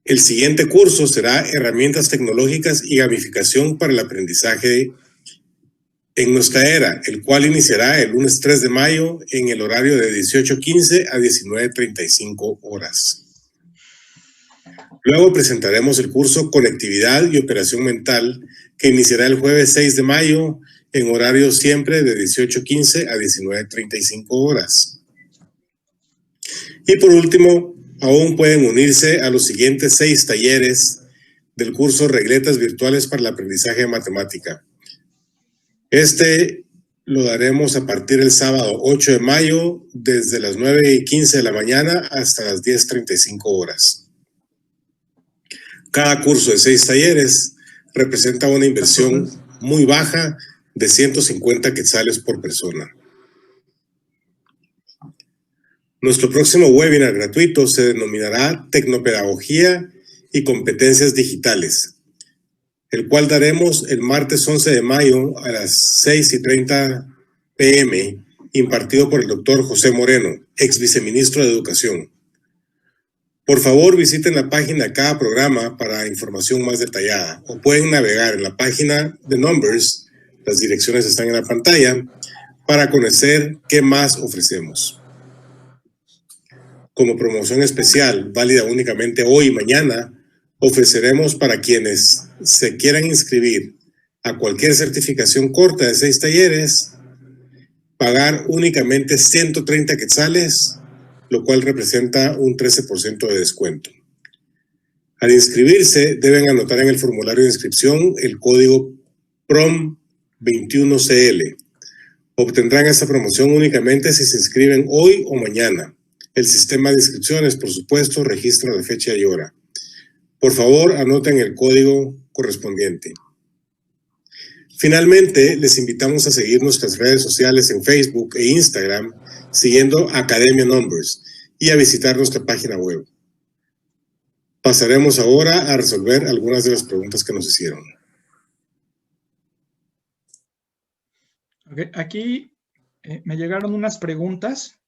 El siguiente curso será Herramientas tecnológicas y gamificación para el aprendizaje en nuestra era, el cual iniciará el lunes 3 de mayo en el horario de 18:15 a 19:35 horas. Luego presentaremos el curso Conectividad y Operación Mental, que iniciará el jueves 6 de mayo en horario siempre de 18:15 a 19:35 horas. Y por último, aún pueden unirse a los siguientes 6 talleres del curso Regletas Virtuales para el Aprendizaje de Matemática. Este lo daremos a partir del sábado 8 de mayo, desde las 9:15 de la mañana hasta las 10:35 horas. Cada curso de 6 talleres representa una inversión muy baja de 150 quetzales por persona. Nuestro próximo webinar gratuito se denominará Tecnopedagogía y Competencias Digitales, el cual daremos el martes 11 de mayo a las 6:30 p.m., impartido por el doctor José Moreno, ex viceministro de Educación. Por favor, visiten la página de cada programa para información más detallada, o pueden navegar en la página de Numbers, las direcciones están en la pantalla, para conocer qué más ofrecemos. Como promoción especial, válida únicamente hoy y mañana, ofreceremos para quienes se quieran inscribir a cualquier certificación corta de 6 talleres, pagar únicamente 130 quetzales, lo cual representa un 13% de descuento. Al inscribirse, deben anotar en el formulario de inscripción el código PROM21CL. Obtendrán esta promoción únicamente si se inscriben hoy o mañana. El sistema de inscripciones, por supuesto, registra la fecha y hora. Por favor, anoten el código correspondiente. Finalmente, les invitamos a seguir nuestras redes sociales en Facebook e Instagram, siguiendo Academia Numbers, y a visitar nuestra página web. Pasaremos ahora a resolver algunas de las preguntas que nos hicieron. Okay, aquí me llegaron unas preguntas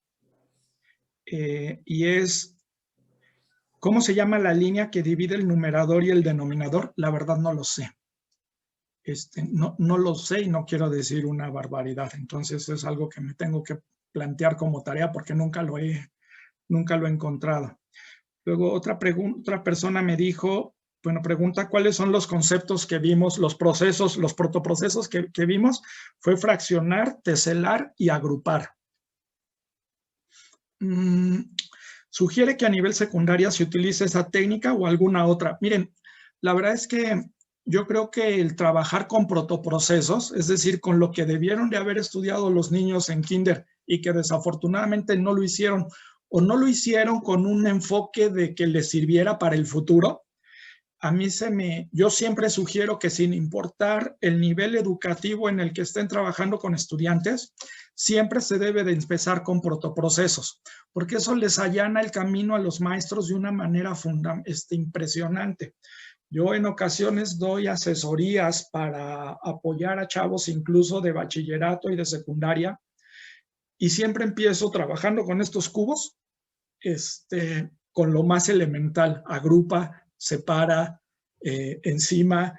y es, ¿cómo se llama la línea que divide el numerador y el denominador? La verdad no lo sé. No lo sé y no quiero decir una barbaridad. Entonces es algo que me tengo que plantear como tarea porque nunca lo he encontrado. Luego otra persona me dijo, bueno, pregunta cuáles son los conceptos que vimos, los procesos, los protoprocesos que vimos. Fue fraccionar, teselar y agrupar. Sugiere que a nivel secundaria se utilice esa técnica o alguna otra. Miren, la verdad es que yo creo que el trabajar con protoprocesos, es decir, con lo que debieron de haber estudiado los niños en kinder y que desafortunadamente no lo hicieron o no lo hicieron con un enfoque de que les sirviera para el futuro, yo siempre sugiero que sin importar el nivel educativo en el que estén trabajando con estudiantes, siempre se debe de empezar con protoprocesos, porque eso les allana el camino a los maestros de una manera impresionante. Yo en ocasiones doy asesorías para apoyar a chavos incluso de bachillerato y de secundaria, y siempre empiezo trabajando con estos cubos, con lo más elemental: agrupa, separa, encima,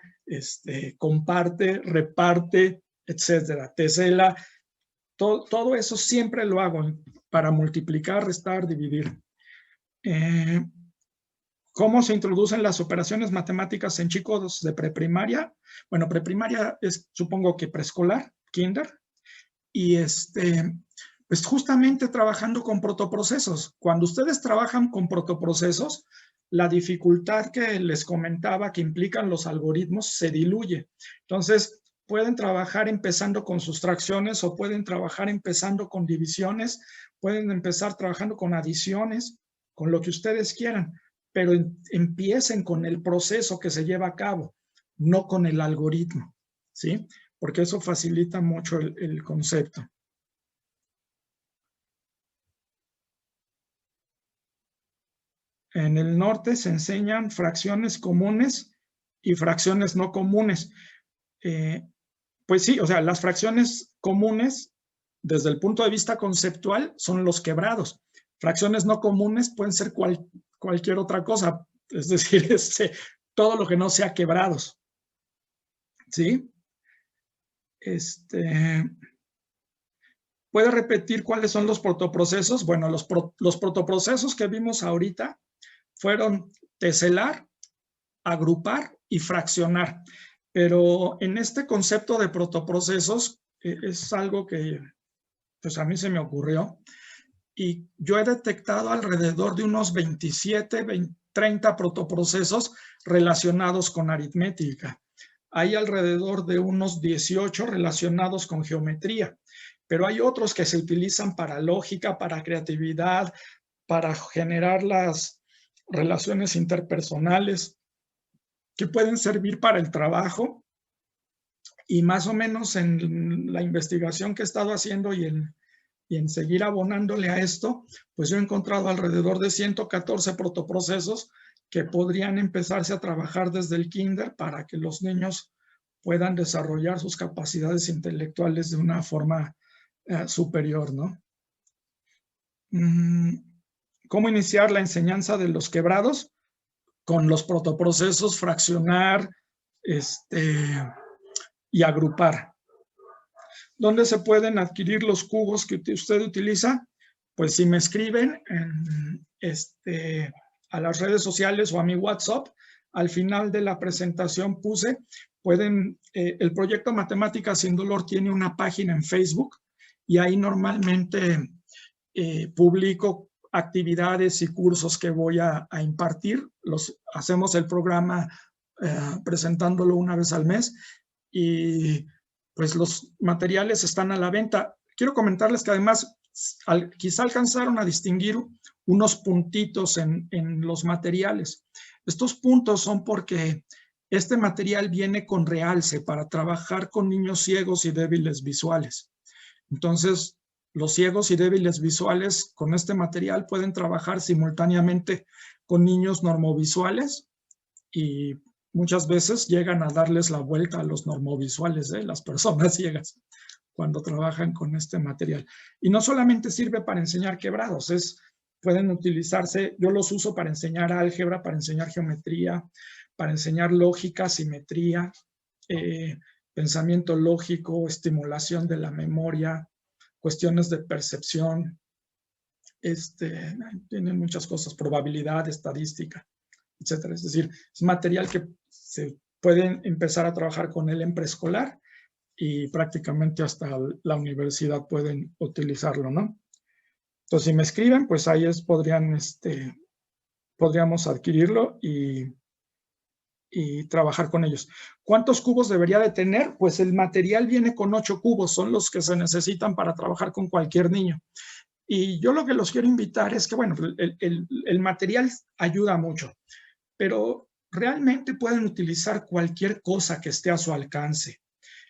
comparte, reparte, etcétera, tesela. Todo eso siempre lo hago para multiplicar, restar, dividir. ¿Cómo se introducen las operaciones matemáticas en chicos de preprimaria? Bueno, preprimaria es, supongo que preescolar, kinder, y pues justamente trabajando con protoprocesos. Cuando ustedes trabajan con protoprocesos, la dificultad que les comentaba que implican los algoritmos se diluye. Entonces, pueden trabajar empezando con sustracciones o pueden trabajar empezando con divisiones, pueden empezar trabajando con adiciones, con lo que ustedes quieran, pero empiecen con el proceso que se lleva a cabo, no con el algoritmo, ¿sí? Porque eso facilita mucho el concepto. En el norte se enseñan fracciones comunes y fracciones no comunes. Pues sí, o sea, las fracciones comunes, desde el punto de vista conceptual, son los quebrados. Fracciones no comunes pueden ser cualquier otra cosa, es decir, todo lo que no sea quebrados. ¿Sí? ¿Puede repetir cuáles son los protoprocesos? Bueno, los protoprocesos que vimos ahorita fueron teselar, agrupar y fraccionar. Pero en este concepto de protoprocesos es algo que pues a mí se me ocurrió y yo he detectado alrededor de unos 27 30 protoprocesos relacionados con aritmética. Hay alrededor de unos 18 relacionados con geometría, pero hay otros que se utilizan para lógica, para creatividad, para generar las relaciones interpersonales, que pueden servir para el trabajo. Y más o menos en la investigación que he estado haciendo y en seguir abonándole a esto, pues yo he encontrado alrededor de 114 protoprocesos que podrían empezarse a trabajar desde el kinder para que los niños puedan desarrollar sus capacidades intelectuales de una forma superior, ¿no? ¿Cómo iniciar la enseñanza de los quebrados? Con los protoprocesos fraccionar y agrupar. ¿Dónde se pueden adquirir los cubos que usted utiliza? Pues si me escriben a las redes sociales o a mi WhatsApp, al final de la presentación puse, el proyecto Matemáticas sin Dolor tiene una página en Facebook y ahí normalmente publico actividades y cursos que voy a impartir. Hacemos el programa presentándolo una vez al mes y pues los materiales están a la venta. Quiero comentarles que además quizá alcanzaron a distinguir unos puntitos en los materiales. Estos puntos son porque este material viene con realce para trabajar con niños ciegos y débiles visuales. Entonces, los ciegos y débiles visuales con este material pueden trabajar simultáneamente con niños normovisuales y muchas veces llegan a darles la vuelta a los normovisuales, las personas ciegas, cuando trabajan con este material. Y no solamente sirve para enseñar quebrados, pueden utilizarse, yo los uso para enseñar álgebra, para enseñar geometría, para enseñar lógica, simetría, pensamiento lógico, estimulación de la memoria, cuestiones de percepción, tienen muchas cosas, probabilidad, estadística, etcétera. Es decir, es material que se pueden empezar a trabajar con él en preescolar y prácticamente hasta la universidad pueden utilizarlo, ¿no? Entonces, si me escriben, pues ahí podríamos adquirirlo y trabajar con ellos. ¿Cuántos cubos debería de tener? Pues el material viene con 8 cubos, son los que se necesitan para trabajar con cualquier niño. Y yo lo que los quiero invitar es que, bueno, el material ayuda mucho, pero realmente pueden utilizar cualquier cosa que esté a su alcance.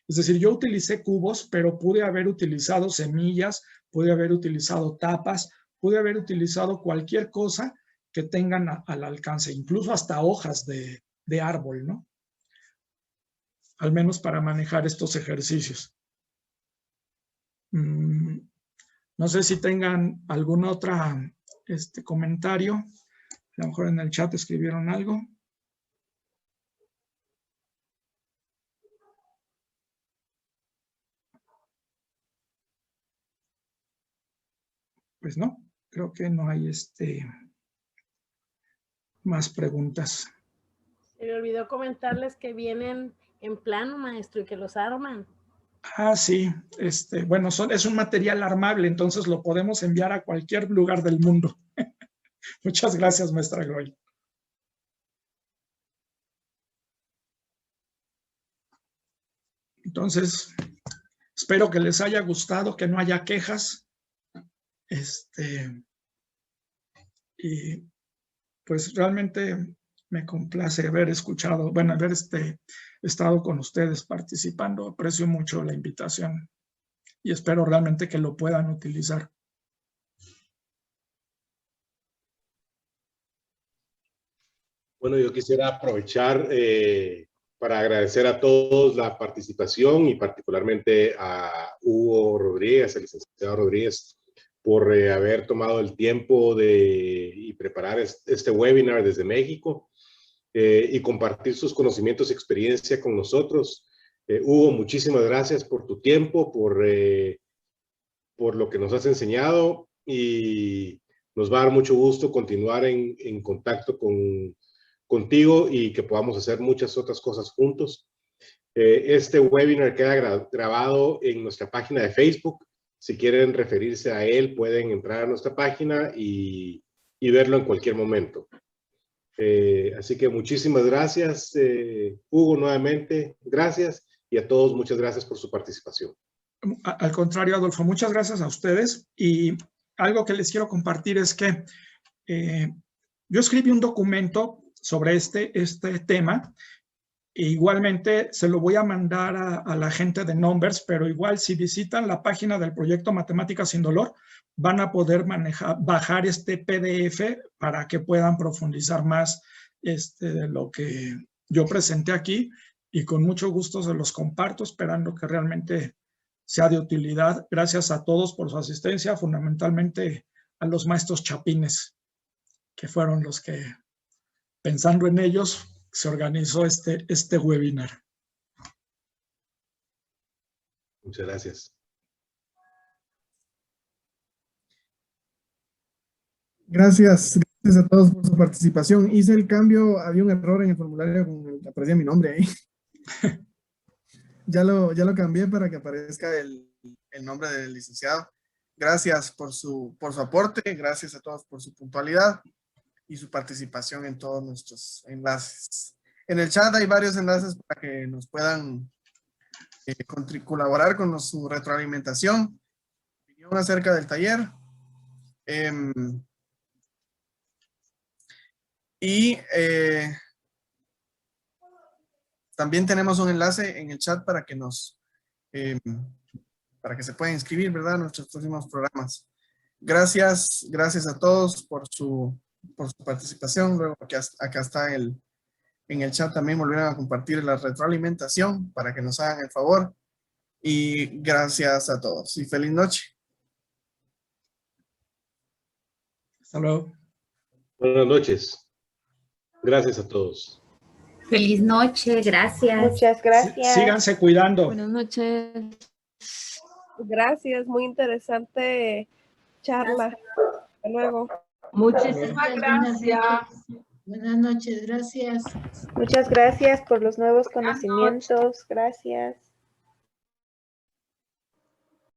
Es decir, yo utilicé cubos, pero pude haber utilizado semillas, pude haber utilizado tapas, pude haber utilizado cualquier cosa que tengan al alcance, incluso hasta hojas de árbol, ¿no? Al menos para manejar estos ejercicios. No sé si tengan algún otro comentario. A lo mejor en el chat escribieron algo. Pues no, creo que no hay más preguntas. Se me olvidó comentarles que vienen en plano, maestro, y que los arman. Ah, sí. Bueno, es un material armable, entonces lo podemos enviar a cualquier lugar del mundo. Muchas gracias, maestra Gloria. Entonces, espero que les haya gustado, que no haya quejas. Y pues realmente me complace haber escuchado, bueno, haber estado con ustedes participando. Aprecio mucho la invitación y espero realmente que lo puedan utilizar. Bueno, yo quisiera aprovechar para agradecer a todos la participación y particularmente a Hugo Rodríguez, el licenciado Rodríguez, por haber tomado el tiempo y preparar este webinar desde México y compartir sus conocimientos y experiencia con nosotros. Hugo, muchísimas gracias por tu tiempo, por lo que nos has enseñado y nos va a dar mucho gusto continuar en contacto contigo y que podamos hacer muchas otras cosas juntos. Este webinar queda grabado en nuestra página de Facebook. Si quieren referirse a él, pueden entrar a nuestra página y verlo en cualquier momento. Así que muchísimas gracias, Hugo, nuevamente, gracias, y a todos muchas gracias por su participación. Al contrario, Adolfo, muchas gracias a ustedes. Y algo que les quiero compartir es que yo escribí un documento sobre este tema. E igualmente se lo voy a mandar a la gente de Numbers, pero igual si visitan la página del proyecto Matemáticas sin Dolor, van a poder bajar este PDF para que puedan profundizar más de lo que yo presenté aquí, y con mucho gusto se los comparto, esperando que realmente sea de utilidad. Gracias a todos por su asistencia, fundamentalmente a los maestros chapines, que fueron los que, pensando en ellos, se organizó este webinar. Muchas gracias. Gracias a todos por su participación. Hice el cambio, había un error en el formulario con el que aparecía mi nombre ahí. Ya lo cambié para que aparezca el nombre del licenciado. Gracias por su aporte, gracias a todos por su puntualidad y su participación en todos nuestros enlaces. En el chat hay varios enlaces para que nos puedan colaborar con su retroalimentación, opinión acerca del taller. También tenemos un enlace en el chat para que para que se puedan inscribir, ¿verdad?, en nuestros próximos programas. Gracias a todos por su participación. Luego acá está en el chat también volvieron a compartir la retroalimentación para que nos hagan el favor. Y gracias a todos y feliz noche. Hasta luego. Buenas noches. Gracias a todos. Feliz noche, gracias. Muchas gracias. Síganse cuidando. Buenas noches. Gracias, muy interesante charla. Hasta luego. Muchísimas gracias. Buenas noches, gracias. Muchas gracias por los nuevos conocimientos. Gracias.